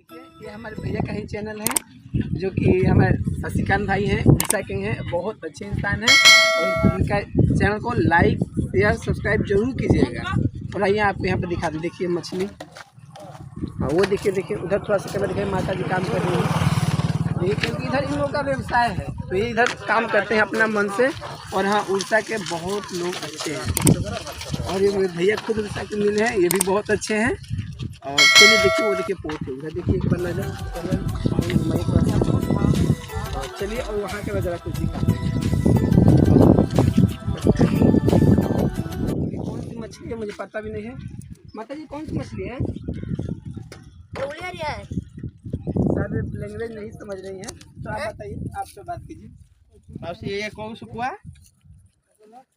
देखिए ये हमारे भैया का ही चैनल है जो कि हमारे शशिकांत भाई हैं, उषा किंग है, बहुत अच्छे इंसान हैं और इनका चैनल को लाइक शेयर सब्सक्राइब जरूर कीजिएगा। और आइए आपको यहाँ पर दिखा दें, देखिए मछली, हाँ वो देखिए उधर थोड़ा सा कैमरा दिखाइए, माता जी काम कर रही है। देखिए क्योंकि इधर इन लोगों का व्यवसाय है तो ये इधर काम करते हैं अपना मन से। और हाँ उड़ीसा के बहुत लोग अच्छे हैं और ये मेरे भैया खुद उड़ीसा के मिले हैं, ये भी बहुत अच्छे हैं। और चलिए देखिए वो देखिए पोर्ट है उधर, देखिए एक बार नजर चलिए और वहाँ के नज़ारा कुछ दिखाते हैं। कौन सी मछली है मुझे पता भी नहीं है। माता जी कौन सी मछली है? सर लैंग्वेज नहीं समझ रही हैं तो आप बताइए, आपसे बात कीजिए। ये कौन सुकुआ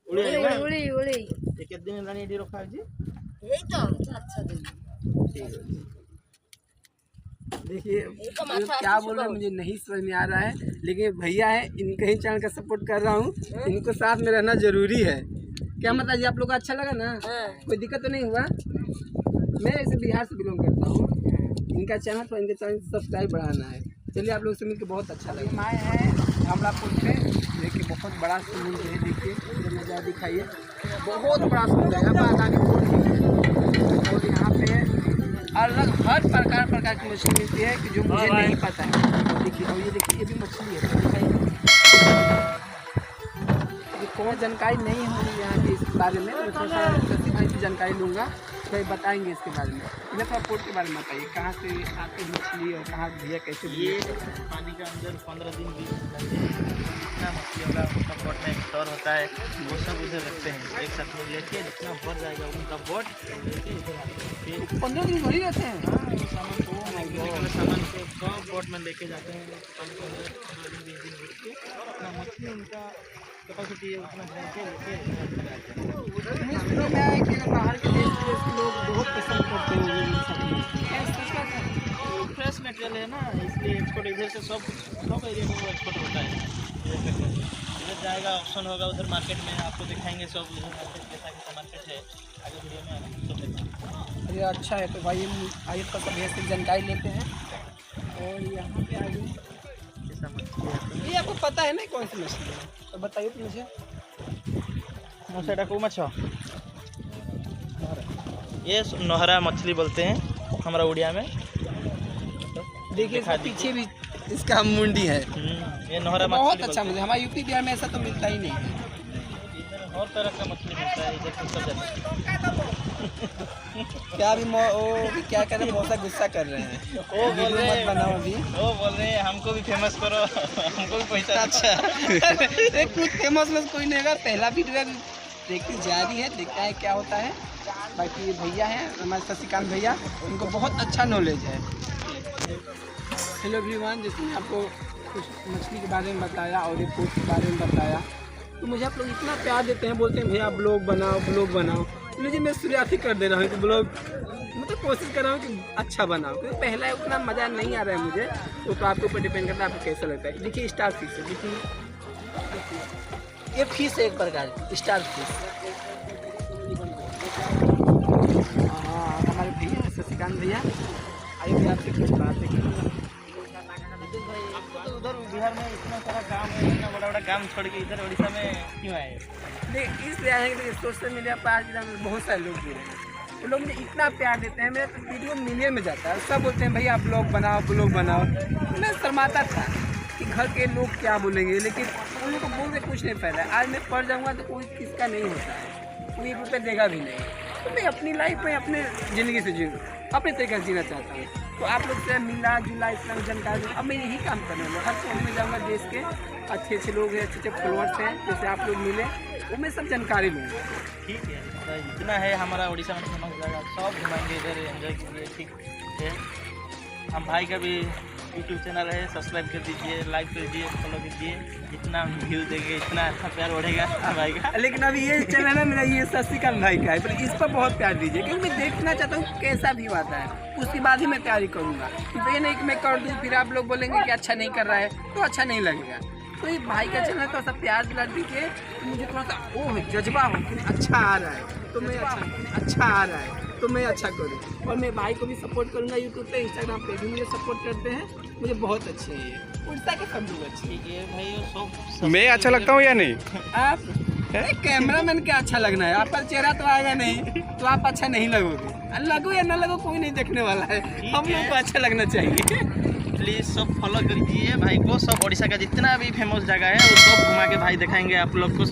उड़ी ये कितने दिन लानी डी रखा जी? यही तो अच्छा दिन। ठीक है। देखिए क्या बोल रहे हैं मुझे नहीं समझ में आ रहा है, लेकिन भैया है इनके ही चैनल का सपोर्ट कर रहा हूँ, इनको साथ में रहना जरूरी है। क्या मतलब जी आप लोग को अच्छा लगा ना? कोई दिक्कत तो नहीं हुआ? मैं ऐसे बिहार से बिलोंग करता हूँ, इनका चैनल तो इनके चैनल सब्सक्राइब बढ़ाना है। चलिए आप लोग से मिलकर बहुत अच्छा लगा। माए हैं धामरापुर में, देखिए बहुत बड़ा समुद्र है, देखिए नज़ारा दिखाइए, बहुत बड़ा समुद्र है। यहाँ पर आसानी और यहाँ पे अलग हर प्रकार की मछली मिलती है कि जो मुझे नहीं पता है। देखिए और ये देखिए ये भी मछली है, ये कौन जानकारी नहीं होगी यहाँ की इस बारे में, तो थोड़ा सा शशि भाई की जानकारी लूँगा तो बताएंगे इसके बारे में। इधर थोड़ा पोर्ट के बारे में बताइए, कहाँ से आती मछली और कहाँ भैया कैसे? ये पानी के अंदर 15 दिन 20 दिन जितना मछली होगा उनका बोट में एक स्टोर होता है, वो सब उधर रखते हैं। एक साथ में लेके जितना भर जाएगा उनका बोट लेके 15 दिन थोड़ी रहते हैं। सामान को सब बोट में लेके जाते हैं। 15 दिन 20 दिन रुक के उतना मछली उनका कैपेसिटी है उतना बाहर के देश के लोग बहुत पसंद करते हैं। फ्रेश मटेरियल है ना, इसलिए एक्सपोर्ट इधर से सब एरिया में एक्सपोर्ट होता है। इधर जाएगा ऑप्शन होगा उधर मार्केट में, आपको दिखाएंगे सब उधर मार्केट कैसा कैसा मार्केट है, आगे वीडियो में सब देखेंगे। ये अच्छा है तो भाई आइए तो भैया से जानकारी लेते हैं। और यहाँ पे आगे कैसा मछली है ये आपको पता है ना कौन सी मछली है तो बताइए तो मुझे। सेटा को मछो ये नोहरा मछली बोलते हैं हमारा उड़िया में। देखिए पीछे भी इसका मुंडी है, ये नोहरा मछली बहुत अच्छा मुझे। हमारे यूपी बिहार में ऐसा तो मिलता ही नहीं है। इधर हर तरह का मछली मिलता है, इधर तो सब जगह। क्या अभी वो क्या कर रहे हैं, बहुत सा गुस्सा कर रहे हैं। वो बोल रहे हैं मत बनाओ अभी, वो बोल रहे हैं हमको भी फेमस करो, हमको भी पैसा। अच्छा कुछ फेमस में कोई नहीं होगा, पहला वीडियो देखती जारी है, देखता है क्या होता है। बाकी भैया हैं हमारे शशिकांत भैया, उनको बहुत अच्छा नॉलेज है। हेलो एवरीवन, जैसे आपको कुछ मछली के बारे में बताया और एक पोस्ट के बारे में बताया, तो मुझे आप लोग इतना प्यार देते हैं, बोलते हैं भैया ब्लॉग बनाओ। मुझे मैं शुरुआत ही कर दे रहा हूँ कि ब्लॉग मतलब कोशिश कर रहा हूँ कि अच्छा बनाओ, क्योंकि पहला उतना मज़ा नहीं आ रहा है मुझे, तो आपके ऊपर डिपेंड करता है आपको कैसा लगता है। देखिए स्टार फिश है, देखिए ये फिश है एक प्रकार की स्टार फिश। हाँ हमारे भैया शशिकांत भैया आइए आपसे कुछ बात है। उधर बिहार में इतना सारा काम है, इतना बड़ा काम छोड़ के इधर उड़ीसा में क्यों आए? नहीं इसलिए आए कि सोशल मीडिया पर आज में बहुत सारे लोग जुड़े हैं, वो लोग मुझे इतना प्यार देते हैं, मेरा तो वीडियो मिलियन में जाता है। सब बोलते हैं भैया ब्लॉग बनाओ। मैं शर्माता था कि घर के लोग क्या बोलेंगे, लेकिन उन लोग को बोल के कुछ नहीं फायदा है। आज मैं पढ़ जाऊँगा तो कोई किसका नहीं होता है, कोई रुपये देगा भी नहीं। तो मैं अपनी लाइफ में अपने ज़िंदगी से अपने तरीके से जीना चाहता हूँ। तो आप लोग से मिला जुला इतना जानकारी दूँ, अब मैं यही काम करने वाला हर शहर में जाऊँगा, देश के अच्छे लोग हैं, अच्छे फॉलोअर्स हैं, जैसे आप लोग मिले वो मैं सब जानकारी लूँगा। ठीक है, इतना है हमारा उड़ीसा में फेमस जगह, सब घुमाएंगे इधर, एंजॉय कीजिए। ठीक है, हम भाई का भी यूट्यूब चैनल है, सब्सक्राइब कर दीजिए, लाइक कर दीजिए, फॉलो कीजिए। जितना व्यू देंगे इतना अच्छा प्यार बढ़ेगा भाई का। लेकिन अभी ये चैनल है मेरा, ये शशिकांत भाई का है, पर इस पर बहुत प्यार दीजिए, क्योंकि मैं देखना चाहता हूँ कैसा व्यू आता है, उसके बाद ही मैं तैयारी करूँगा। तो ये नहीं कि मैं कर दूँ फिर आप लोग बोलेंगे कि अच्छा नहीं कर रहा है, तो अच्छा नहीं लगेगा। तो ये भाई का चैनल थोड़ा सा प्यार दिला दीजिए, तो मुझे थोड़ा सा जज्बा हो कि अच्छा आ रहा है, तो मैं अच्छा आ रहा है। तो मैं अच्छा करूँ। और मैं भाई को भी सपोर्ट करूँगा यूट्यूब पे, इंस्टाग्राम पे भी मुझे सपोर्ट करते हैं, मुझे बहुत अच्छे हैं ये, उड़ीसा के सब लोग अच्छे हैं। ठीक है भाई, वो सब मैं अच्छा लगता हूँ या नहीं? आप कैमरामैन क्या अच्छा लगना है, आपका चेहरा तो आएगा नहीं तो आप अच्छा नहीं लगोगे। लगो या ना लगो कोई नहीं देखने वाला है, हम लोग को अच्छा लगना चाहिए। प्लीज़ सब फॉलो कीजिए भाई को। सब उड़ीसा का जितना भी फेमस जगह है वो सब घुमा के भाई दिखाएंगे आप लोग को।